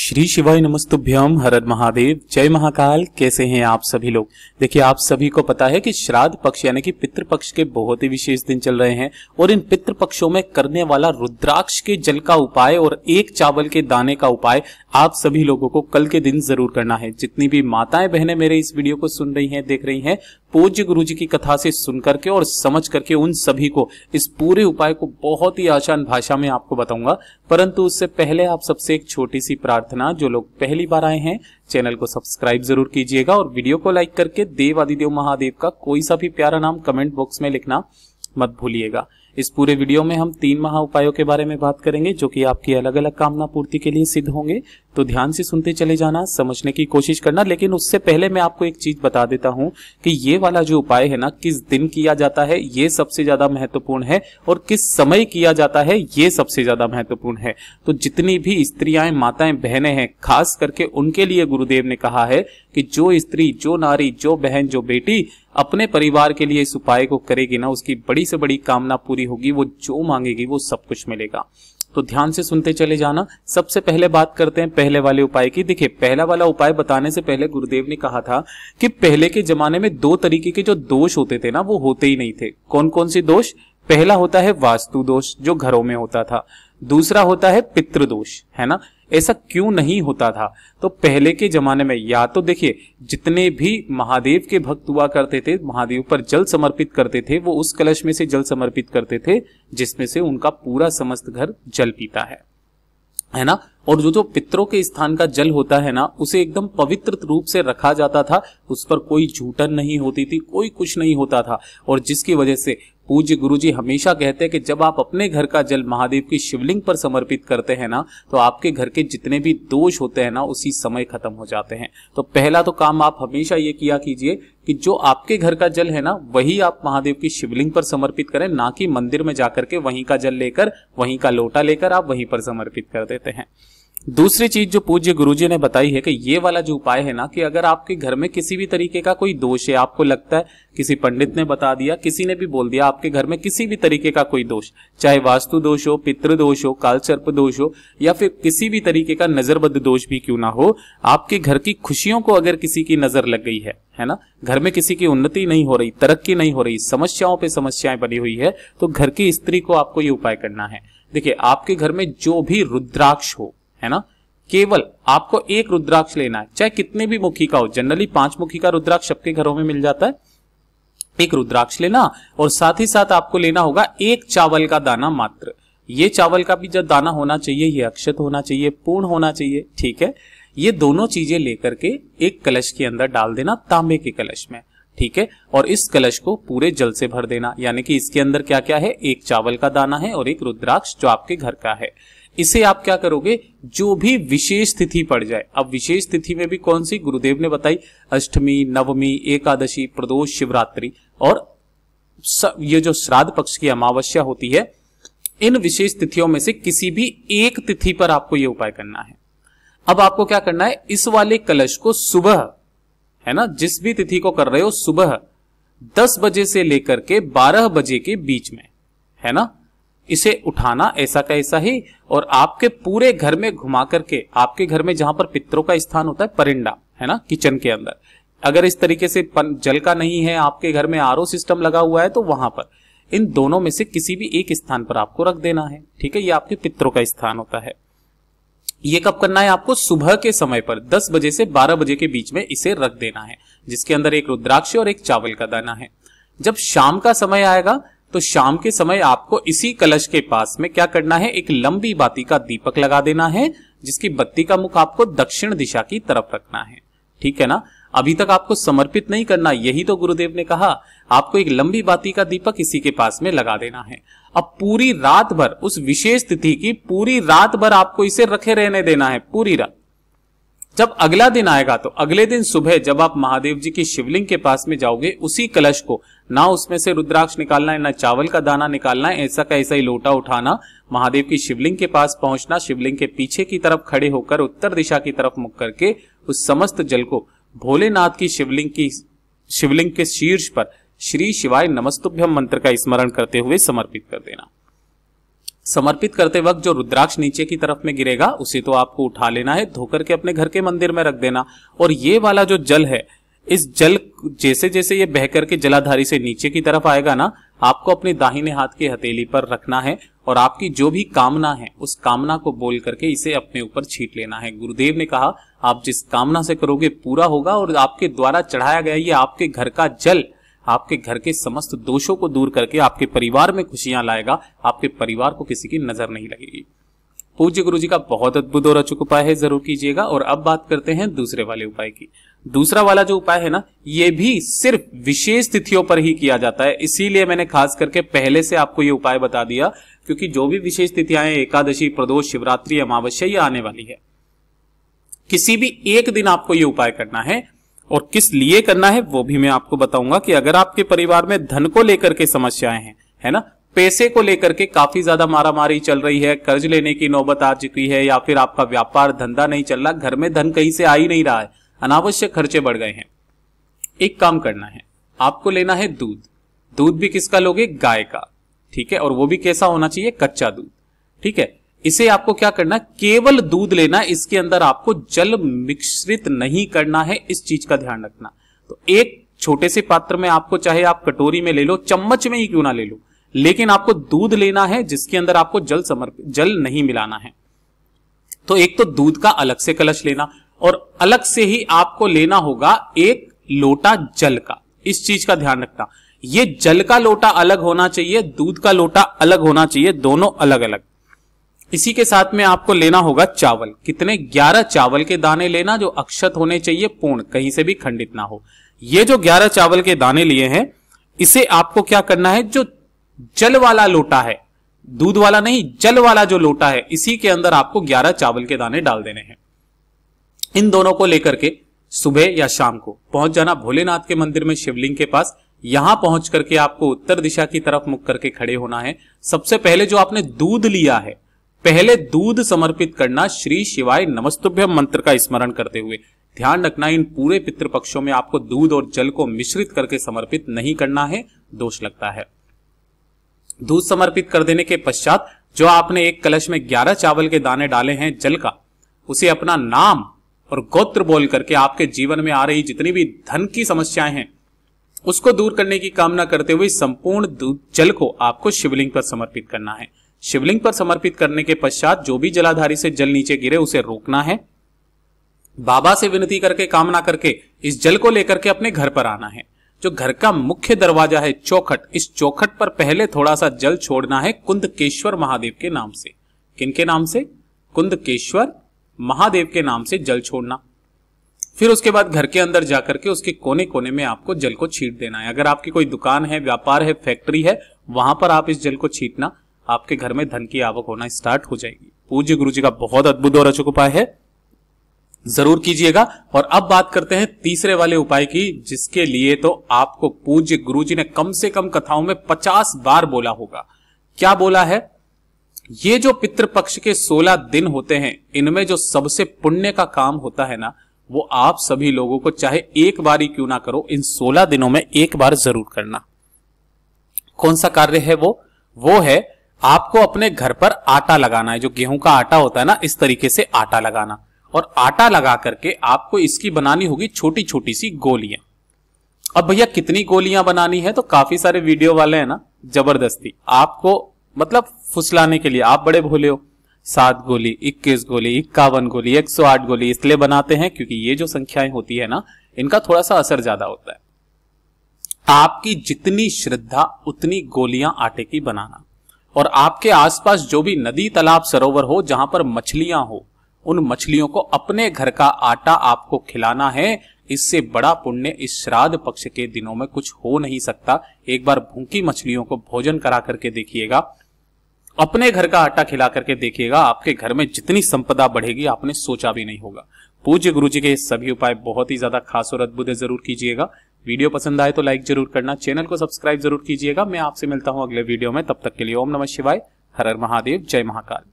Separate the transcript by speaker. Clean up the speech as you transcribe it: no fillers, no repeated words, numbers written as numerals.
Speaker 1: श्री शिवाय नमस्तुभ्यम हर महादेव जय महाकाल। कैसे हैं आप सभी लोग। देखिए आप सभी को पता है कि श्राद्ध पक्ष यानी कि पितृपक्ष के बहुत ही विशेष दिन चल रहे हैं और इन पितृपक्षों में करने वाला रुद्राक्ष के जल का उपाय और एक चावल के दाने का उपाय आप सभी लोगों को कल के दिन जरूर करना है। जितनी भी माताएं बहनें मेरे इस वीडियो को सुन रही हैं, देख रही हैं, पूज्य गुरु जी की कथा से सुन करके और समझ करके उन सभी को इस पूरे उपाय को बहुत ही आसान भाषा में आपको बताऊंगा। परंतु उससे पहले आप सबसे एक छोटी सी प्रार्थना, जो लोग पहली बार आए हैं चैनल को सब्सक्राइब जरूर कीजिएगा और वीडियो को लाइक करके देव आदिदेव महादेव का कोई सा भी प्यारा नाम कमेंट बॉक्स में लिखना मत भूलिएगा। इस पूरे वीडियो में हम 3 महा उपायों के बारे में बात करेंगे जो कि आपकी अलग अलग कामना पूर्ति के लिए सिद्ध होंगे। तो ध्यान से सुनते चले जाना, समझने की कोशिश करना। लेकिन उससे पहले मैं आपको एक चीज बता देता हूं कि ये वाला जो उपाय है ना, किस दिन किया जाता है ये सबसे ज्यादा महत्वपूर्ण है और किस समय किया जाता है ये सबसे ज्यादा महत्वपूर्ण है। तो जितनी भी स्त्रियां, माताएं, बहनें हैं, खास करके उनके लिए गुरुदेव ने कहा है कि जो स्त्री, जो नारी, जो बहन, जो बेटी अपने परिवार के लिए इस उपाय को करेगी ना, उसकी बड़ी से बड़ी कामना पूरी होगी। वो जो मांगेगी वो सब कुछ मिलेगा। तो ध्यान से सुनते चले जाना। सबसे पहले बात करते हैं पहले वाले उपाय की। देखिए पहला वाला उपाय बताने से पहले गुरुदेव ने कहा था कि पहले के जमाने में 2 तरीके के जो दोष होते थे ना, वो होते ही नहीं थे। कौन कौन से दोष? पहला होता है वास्तु दोष जो घरों में होता था, दूसरा होता है पितृदोष, है ना। ऐसा क्यों नहीं होता था? तो पहले के जमाने में या तो देखिए जितने भी महादेव के भक्त हुआ करते थे, महादेव पर जल समर्पित करते थे, वो उस कलश में से जल समर्पित करते थे जिसमें से उनका पूरा समस्त घर जल पीता है ना। और जो पितरों के स्थान का जल होता है ना, उसे एकदम पवित्र रूप से रखा जाता था। उस पर कोई झूठन नहीं होती थी, कोई कुछ नहीं होता था। और जिसकी वजह से पूज्य गुरुजी हमेशा कहते हैं कि जब आप अपने घर का जल महादेव की शिवलिंग पर समर्पित करते हैं ना, तो आपके घर के जितने भी दोष होते हैं ना, उसी समय खत्म हो जाते हैं। तो पहला तो काम आप हमेशा ये किया कीजिए कि जो आपके घर का जल है ना, वही आप महादेव की शिवलिंग पर समर्पित करें, ना कि मंदिर में जाकर के वहीं का जल लेकर, वहीं का लोटा लेकर आप वहीं पर समर्पित कर देते हैं। दूसरी चीज जो पूज्य गुरुजी ने बताई है कि ये वाला जो उपाय है ना, कि अगर आपके घर में किसी भी तरीके का कोई दोष है, आपको लगता है, किसी पंडित ने बता दिया, किसी ने भी बोल दिया आपके घर में किसी भी तरीके का कोई दोष, चाहे वास्तु दोष हो, पितृ दोष हो, काल सर्प दोष हो, या फिर किसी भी तरीके का नजरबद्ध दोष भी क्यों ना हो, आपके घर की खुशियों को अगर किसी की नजर लग गई है ना, घर में किसी की उन्नति नहीं हो रही, तरक्की नहीं हो रही, समस्याओं पे समस्याएं बनी हुई है, तो घर की स्त्री को आपको ये उपाय करना है। देखिए आपके घर में जो भी रुद्राक्ष हो, है ना, केवल आपको एक रुद्राक्ष लेना है, चाहे कितने भी मुखी का हो। जनरली 5 मुखी का रुद्राक्ष सबके घरों में मिल जाता है। एक रुद्राक्ष लेना और साथ ही साथ आपको लेना होगा एक चावल का दाना मात्र। ये चावल का भी जो दाना होना चाहिए, ये अक्षत होना चाहिए, पूर्ण होना चाहिए, ठीक है। ये दोनों चीजें लेकर के एक कलश के अंदर डाल देना, तांबे के कलश में, ठीक है। और इस कलश को पूरे जल से भर देना, यानी कि इसके अंदर क्या क्या है? एक चावल का दाना है और एक रुद्राक्ष जो आपके घर का है। इसे आप क्या करोगे? जो भी विशेष तिथि पड़ जाए, अब विशेष तिथि में भी कौन सी गुरुदेव ने बताई? अष्टमी, नवमी, एकादशी, प्रदोष, शिवरात्रि और ये जो श्राद्ध पक्ष की अमावस्या होती है, इन विशेष तिथियों में से किसी भी एक तिथि पर आपको ये उपाय करना है। अब आपको क्या करना है? इस वाले कलश को सुबह, है ना, जिस भी तिथि को कर रहे हो, सुबह 10 बजे से लेकर के 12 बजे के बीच में, है ना, इसे उठाना ऐसा का ऐसा ही, और आपके पूरे घर में घुमा करके, आपके घर में जहां पर पितरों का स्थान होता है, परिंदा, है ना, किचन के अंदर, अगर इस तरीके से जल का नहीं है, आपके घर में आरओ सिस्टम लगा हुआ है, तो वहां पर इन दोनों में से किसी भी एक स्थान पर आपको रख देना है, ठीक है। ये आपके पितरों का स्थान होता है। ये कब करना है? आपको सुबह के समय पर 10 बजे से 12 बजे के बीच में इसे रख देना है, जिसके अंदर एक रुद्राक्ष और एक चावल का दाना है। जब शाम का समय आएगा, तो शाम के समय आपको इसी कलश के पास में क्या करना है? एक लंबी बाती का दीपक लगा देना है, जिसकी बत्ती का मुख आपको दक्षिण दिशा की तरफ रखना है, ठीक है ना। अभी तक आपको समर्पित नहीं करना, यही तो गुरुदेव ने कहा। आपको एक लंबी बाती का दीपक इसी के पास में लगा देना है। अब पूरी रात भर, उस विशेष तिथि की पूरी रात भर आपको इसे रखे रहने देना है, पूरी रात। जब अगला दिन आएगा, तो अगले दिन सुबह जब आप महादेव जी की शिवलिंग के पास में जाओगे, उसी कलश को, ना उसमें से रुद्राक्ष निकालना है, ना चावल का दाना निकालना है, ऐसा का ऐसा ही लोटा उठाना, महादेव की शिवलिंग के पास पहुंचना, शिवलिंग के पीछे की तरफ खड़े होकर उत्तर दिशा की तरफ मुख करके उस समस्त जल को भोलेनाथ की शिवलिंग के शीर्ष पर श्री शिवाय नमस्तुभ्यम मंत्र का स्मरण करते हुए समर्पित कर देना। समर्पित करते वक्त जो रुद्राक्ष नीचे की तरफ में गिरेगा उसे तो आपको उठा लेना है, धोकर के अपने घर के मंदिर में रख देना। और ये वाला जो जल है, इस जल जैसे जैसे ये बह करके जलाधारी से नीचे की तरफ आएगा ना, आपको अपने दाहिने हाथ की हथेली पर रखना है और आपकी जो भी कामना है उस कामना को बोल करके इसे अपने ऊपर छींट लेना है। गुरुदेव ने कहा आप जिस कामना से करोगे पूरा होगा और आपके द्वारा चढ़ाया गया ये आपके घर का जल आपके घर के समस्त दोषों को दूर करके आपके परिवार में खुशियां लाएगा, आपके परिवार को किसी की नजर नहीं लगेगी। पूज्य गुरु जी का बहुत अद्भुत और अचूक उपाय है, जरूर कीजिएगा। और अब बात करते हैं दूसरे वाले उपाय की। दूसरा वाला जो उपाय है ना, ये भी सिर्फ विशेष तिथियों पर ही किया जाता है, इसीलिए मैंने खास करके पहले से आपको ये उपाय बता दिया, क्योंकि जो भी विशेष तिथियां हैं, एकादशी, प्रदोष, शिवरात्रि, अमावस्या, ये आने वाली है। किसी भी एक दिन आपको ये उपाय करना है और किस लिए करना है वो भी मैं आपको बताऊंगा। कि अगर आपके परिवार में धन को लेकर के समस्याएं हैं, है ना, पैसे को लेकर के काफी ज्यादा मारामारी चल रही है, कर्ज लेने की नौबत आ चुकी है, या फिर आपका व्यापार धंधा नहीं चल रहा, घर में धन कहीं से आ ही नहीं रहा है, अनावश्यक खर्चे बढ़ गए हैं, एक काम करना है, आपको लेना है दूध। दूध भी किसका लोगे? गाय का, ठीक है। और वो भी कैसा होना चाहिए? कच्चा दूध, ठीक है। इसे आपको क्या करना है? केवल दूध लेना है, इसके अंदर आपको जल मिश्रित नहीं करना है, इस चीज का ध्यान रखना। तो एक छोटे से पात्र में आपको, चाहे आप कटोरी में ले लो, चम्मच में ही क्यों ना ले लो, लेकिन आपको दूध लेना है जिसके अंदर आपको जल नहीं मिलाना है। तो एक तो दूध का अलग से कलश लेना, और अलग से ही आपको लेना होगा एक लोटा जल का। इस चीज का ध्यान रखना, ये जल का लोटा अलग होना चाहिए, दूध का लोटा अलग होना चाहिए, दोनों अलग अलग। इसी के साथ में आपको लेना होगा चावल। कितने? 11 चावल के दाने लेना, जो अक्षत होने चाहिए, पूर्ण, कहीं से भी खंडित ना हो। ये जो 11 चावल के दाने लिए हैं, इसे आपको क्या करना है? जो जल वाला लोटा है, दूध वाला नहीं, जल वाला जो लोटा है, इसी के अंदर आपको 11 चावल के दाने डाल देने हैं। इन दोनों को लेकर के सुबह या शाम को पहुंच जाना भोलेनाथ के मंदिर में, शिवलिंग के पास। यहां पहुंच करके आपको उत्तर दिशा की तरफ मुख करके खड़े होना है। सबसे पहले जो आपने दूध लिया है, पहले दूध समर्पित करना, श्री शिवाय नमस्तुभ्यम मंत्र का स्मरण करते हुए। ध्यान रखना, इन पूरे पितृपक्षों में आपको दूध और जल को मिश्रित करके समर्पित नहीं करना है, दोष लगता है। दूध समर्पित कर देने के पश्चात जो आपने एक कलश में 11 चावल के दाने डाले हैं जल का, उसे अपना नाम और गोत्र बोल करके आपके जीवन में आ रही जितनी भी धन की समस्याएं हैं उसको दूर करने की कामना करते हुए संपूर्ण दूध जल को आपको शिवलिंग पर समर्पित करना है। शिवलिंग पर समर्पित करने के पश्चात जो भी जलाधारी से जल नीचे गिरे उसे रोकना है। बाबा से विनती करके, कामना करके इस जल को लेकर के अपने घर पर आना है। जो घर का मुख्य दरवाजा है चौखट, इस चौखट पर पहले थोड़ा सा जल छोड़ना है कुंदकेश्वर महादेव के नाम से। किनके नाम से? कुंदकेश्वर महादेव के नाम से जल छोड़ना। फिर उसके बाद घर के अंदर जाकर के उसके कोने कोने में आपको जल को छींट देना है। अगर आपकी कोई दुकान है, व्यापार है, फैक्ट्री है, वहां पर आप इस जल को छींटना, आपके घर में धन की आवक होना स्टार्ट हो जाएगी। पूज्य गुरु जी का बहुत अद्भुत और अचूक उपाय है, जरूर कीजिएगा। और अब बात करते हैं तीसरे वाले उपाय की, जिसके लिए तो आपको पूज्य गुरु जी ने कम से कम कथाओं में 50 बार बोला होगा। क्या बोला है? ये जो पितृपक्ष के 16 दिन होते हैं, इनमें जो सबसे पुण्य का काम होता है ना, वो आप सभी लोगों को चाहे एक बार ही क्यों ना करो, इन 16 दिनों में एक बार जरूर करना। कौन सा कार्य है वो है आपको अपने घर पर आटा लगाना है। जो गेहूं का आटा होता है ना, इस तरीके से आटा लगाना, और आटा लगा करके आपको इसकी बनानी होगी छोटी छोटी सी गोलियां। अब भैया कितनी गोलियां बनानी है? तो काफी सारे वीडियो वाले हैं ना, जबरदस्ती आपको मतलब फुसलाने के लिए, आप बड़े भोले हो, 7 गोली, 21 गोली, 51 गोली, 108 गोली इसलिए बनाते हैं क्योंकि ये जो संख्याएं होती है ना, इनका थोड़ा सा असर ज्यादा होता है। आपकी जितनी श्रद्धा उतनी गोलियां आटे की बनाना, और आपके आसपास जो भी नदी, तालाब, सरोवर हो जहां पर मछलियां हो, उन मछलियों को अपने घर का आटा आपको खिलाना है। इससे बड़ा पुण्य इस श्राद्ध पक्ष के दिनों में कुछ हो नहीं सकता। एक बार भूखी मछलियों को भोजन करा करके देखिएगा, अपने घर का आटा खिला करके देखिएगा, आपके घर में जितनी संपदा बढ़ेगी आपने सोचा भी नहीं होगा। पूज्य गुरु जी के सभी उपाय बहुत ही ज्यादा खास और अद्भुत है, जरूर कीजिएगा। वीडियो पसंद आए तो लाइक जरूर करना, चैनल को सब्सक्राइब जरूर कीजिएगा। मैं आपसे मिलता हूं अगले वीडियो में, तब तक के लिए ओम नमः शिवाय, हर हर महादेव, जय महाकाल।